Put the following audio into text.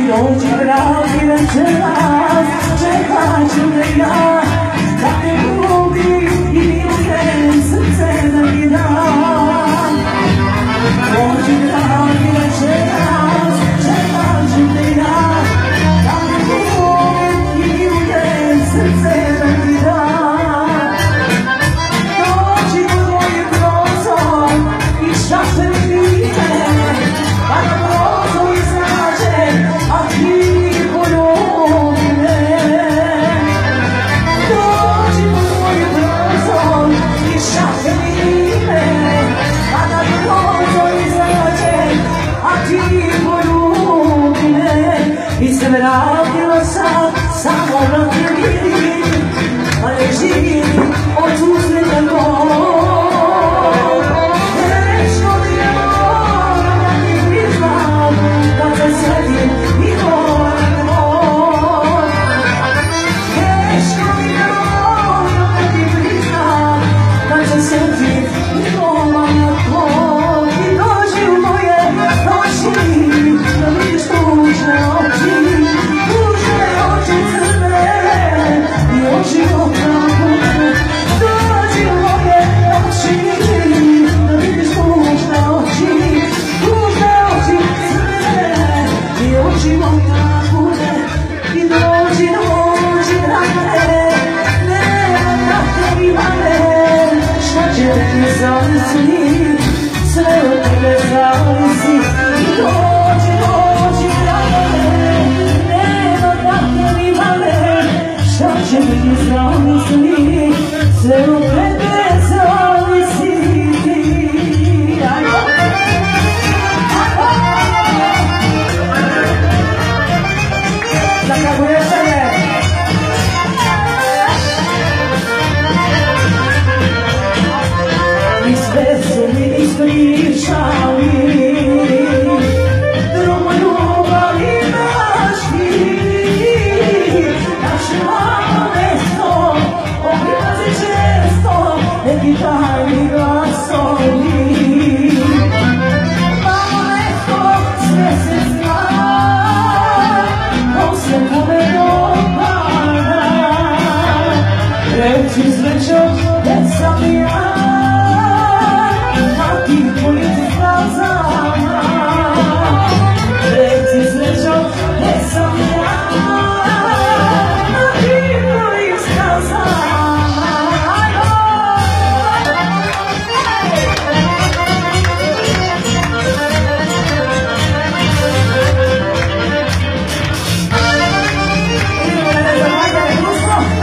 dođi pravi večeras, čekat ću te ja, da te ljubim i miluje srce da mi dam. Dođi pravi večeras, čekat ću te ja, da te ljubim i miluje srce da mi dam. Dođi u tvoj prozor i šape mi pa na prozor izađe, a ti poljubi me. Dođi u tvoj prozor i šape mi pa na prozor izađe, a ti poljubi me. I se vratila sad, samo da te vidim, a ne živim od uzmjene bol. Sve od tebe zavisi i dođi, dođi dragane, nema da te ni mane, šta će biti zavisi, sve od tebe zavisi. Za kako večere! I sve su mi ispričali